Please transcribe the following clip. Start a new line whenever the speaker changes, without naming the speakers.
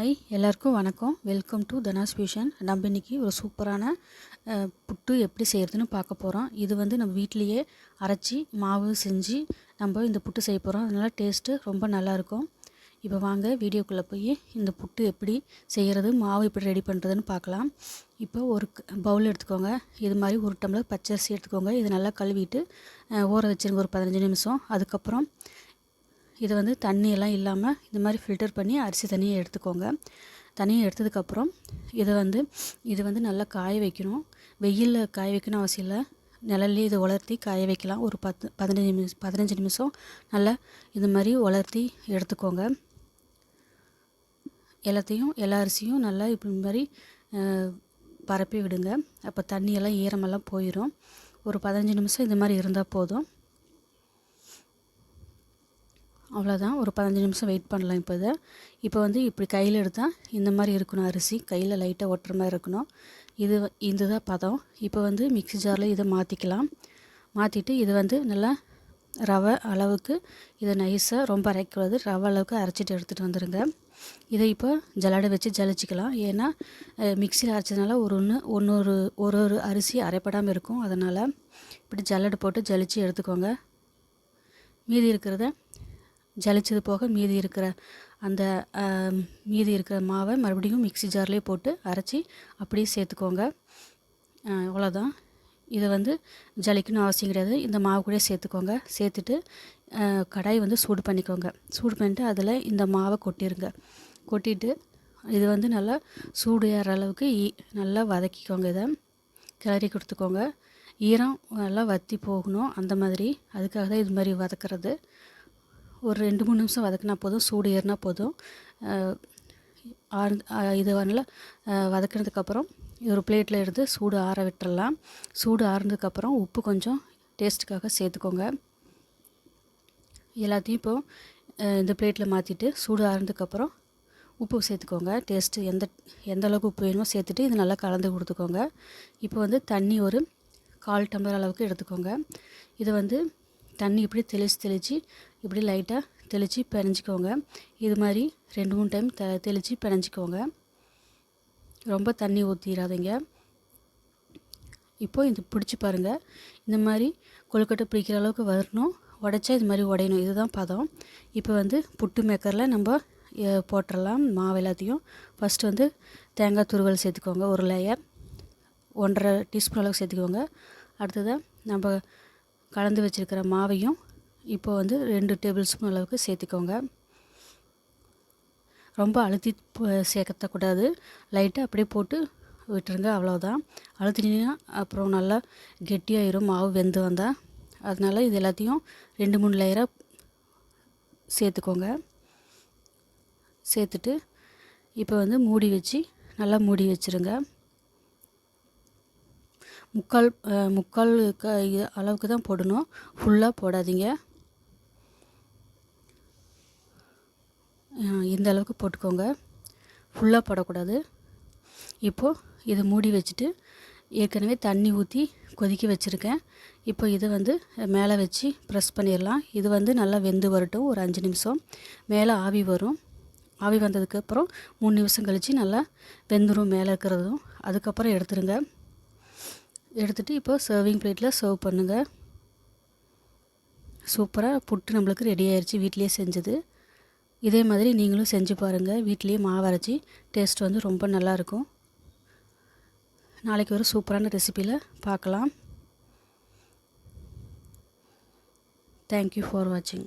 Hi எல்லாருக்கும் வணக்கம். Welcome to Dhana's fusion. நம்ம இன்றைக்கி ஒரு சூப்பரான புட்டு எப்படி செய்கிறதுன்னு பார்க்க போகிறோம். இது வந்து நம்ம வீட்டிலையே அரைச்சி மாவு செஞ்சு நம்ம இந்த புட்டு செய்ய போகிறோம். அதனால் டேஸ்ட்டு ரொம்ப நல்லாயிருக்கும். இப்போ வாங்க வீடியோக்குள்ளே போய் இந்த புட்டு எப்படி செய்கிறது, மாவு எப்படி ரெடி பண்ணுறதுன்னு பார்க்கலாம். இப்போ ஒரு பவுல் எடுத்துக்கோங்க. இது மாதிரி ஒரு டம்ளர் பச்சரிசி எடுத்துக்கோங்க. இது நல்லா கழுவிட்டு ஊற வச்சுருங்க ஒரு 15 நிமிஷம். அதுக்கப்புறம் இதை வந்து தண்ணியெல்லாம் இல்லாமல் இந்த மாதிரி ஃபில்டர் பண்ணி அரிசி தண்ணியை எடுத்துக்கோங்க. தண்ணியை எடுத்ததுக்கப்புறம் இது வந்து நல்லா காய வைக்கணும். வெயிலில் காய வைக்கணும் அவசியம் இல்லை. நிழல்லே இதை உலர்த்தி காய வைக்கலாம். ஒரு 15 நிமிஷம் நல்லா இது மாதிரி உலர்த்தி எடுத்துக்கோங்க. எல்லா அரிசியும் நல்லா இப்படி மாதிரி பரப்பி விடுங்க. அப்போ தண்ணியெல்லாம் ஈரமெல்லாம் போயிடும். ஒரு 15 நிமிஷம் இந்த மாதிரி இருந்தால் போதும். அவ்வளோதான். ஒரு 15 நிமிஷம் வெயிட் பண்ணலாம். இப்போ வந்து இப்படி கையில் எடுத்தால் இந்த மாதிரி இருக்கணும். அரிசி கையில் லைட்டாக ஒட்டுற மாதிரி இருக்கணும். இதுதான் பதம். இப்போ வந்து மிக்ஸி ஜாரில் இதை மாற்றிக்கலாம். மாற்றிட்டு இது வந்து நல்லா ரவை அளவுக்கு இதை நைஸாக ரொம்ப அரைக்கூடாது, ரவை அளவுக்கு அரைச்சிட்டு எடுத்துகிட்டு வந்துடுங்க. இதை இப்போ ஜல்லடை வச்சு ஜலிச்சிக்கலாம். ஏன்னா மிக்ஸியில் அரைச்சதுனால ஒரு அரிசி அரைப்படாமல் இருக்கும். அதனால் இப்படி ஜல்லடை போட்டு ஜலிச்சு எடுத்துக்கோங்க. மீதி இருக்கிறத ஜலிச்சது போக மீதி இருக்கிற மாவை மறுபடியும் மிக்ஸி ஜார்லேயே போட்டு அரைச்சி அப்படியே சேர்த்துக்கோங்க. அவ்வளோதான். இதை வந்து ஜலிக்கணும் அவசியம் கிடையாது. இந்த மாவு கூட சேர்த்துக்கோங்க. சேர்த்துட்டு கடாய் வந்து சூடு பண்ணிக்கோங்க. சூடு பண்ணிட்டு அதில் இந்த மாவை கொட்டிடுங்க. கொட்டிட்டு இது வந்து நல்லா சூடு ஏற அளவுக்கு நல்லா வதக்கிக்கோங்க. இதை கிளறி கொடுத்துக்கோங்க. ஈரம் நல்லா வற்றி போகணும். அந்த மாதிரி அதுக்காக தான் இது மாதிரி வதக்கிறது. ஒரு 2-3 நிமிஷம் வதக்கினா போதும். சூடு ஏறினா போதும். இது நல்லா வதக்கினதுக்கப்புறம் ஒரு பிளேட்டில் எடுத்து சூடு ஆற விட்டுறலாம். சூடு ஆறுனதுக்கப்புறம் உப்பு கொஞ்சம் டேஸ்ட்டுக்காக சேர்த்துக்கோங்க. எல்லாத்தையும் இப்போது இந்த பிளேட்டில் மாற்றிட்டு சூடு ஆறுனதுக்கப்புறம் உப்பு சேர்த்துக்கோங்க. டேஸ்ட்டு எந்த அளவுக்கு உப்பு வேணுமோ சேர்த்துட்டு இது நல்லா கலந்து கொடுத்துக்கோங்க. இப்போ வந்து தண்ணி ஒரு 1/4 டம்ளர் அளவுக்கு எடுத்துக்கோங்க. இதை வந்து தண்ணி இப்படி தெளித்து இப்படி லைட்டாக தெளித்து பிணைஞ்சிக்கோங்க. இது மாதிரி 2-3 டைம் தெளித்து பிணைஞ்சிக்கோங்க. ரொம்ப தண்ணி ஊற்றிடாதீங்க. இப்போது இது பிடிச்சி பாருங்கள். இந்த மாதிரி கொழுக்கட்டை பிடிக்கிற அளவுக்கு வரணும். உடைச்சா இது மாதிரி உடையணும். இதுதான் பதம். இப்போ வந்து புட்டு மேக்கரில் நம்ம போட்டுடலாம் மாவு எல்லாத்தையும். ஃபஸ்ட்டு வந்து தேங்காய் துருவல் சேர்த்துக்கோங்க. ஒரு லேயர் 1.5 டீஸ்பூன் அளவுக்கு சேர்த்துக்கோங்க. அடுத்ததாக நம்ம கலந்து வச்சுருக்கிற மாவையும் இப்போ வந்து 2 டேபிள் ஸ்பூன் அளவுக்கு சேர்த்துக்கோங்க. ரொம்ப அழுத்தி சேர்க்கக்கூடாது. லைட்டாக அப்படியே போட்டு விட்டுருங்க. அவ்வளோதான். அழுத்தினீங்கன்னா அப்புறம் நல்லா கெட்டியாயிரும் மாவு வெந்து வந்தால். அதனால் இது எல்லாத்தையும் 2-3 லேயராக சேர்த்துக்கோங்க. சேர்த்துட்டு இப்போ வந்து நல்லா மூடி வச்சுருங்க. முக்கால் அளவுக்கு தான் போடணும். ஃபுல்லாக போடாதீங்க. இந்த அளவுக்கு போட்டுக்கோங்க. ஃபுல்லாக போடக்கூடாது. இப்போது இதை மூடி வச்சுட்டு ஏற்கனவே தண்ணி ஊற்றி கொதிக்க வச்சுருக்கேன். இப்போ இதை வந்து மேலே வச்சு ப்ரெஸ் பண்ணிடலாம். இது வந்து நல்லா வெந்து வரட்டும். ஒரு 5 நிமிஷம் மேலே ஆவி வரும். ஆவி வந்ததுக்கப்புறம் 3 நிமிஷம் கழித்து நல்லா வெந்துடும் மேலே இருக்கிறதும். அதுக்கப்புறம் எடுத்துருங்க. எடுத்துகிட்டு இப்போ சர்விங் பிளேட்டில் சர்வ் பண்ணுங்கள். சூப்பராக புட்டு நம்மளுக்கு ரெடி ஆயிடுச்சு. வீட்டிலேயே செஞ்சது. இதே மாதிரி நீங்களும் செஞ்சு பாருங்கள். வீட்டிலேயே மாவு அரைச்சி டேஸ்ட் வந்து ரொம்ப நல்லாயிருக்கும். நாளைக்கு ஒரு சூப்பரான ரெசிபியில் பார்க்கலாம். தேங்க்யூ ஃபார் வாட்சிங்.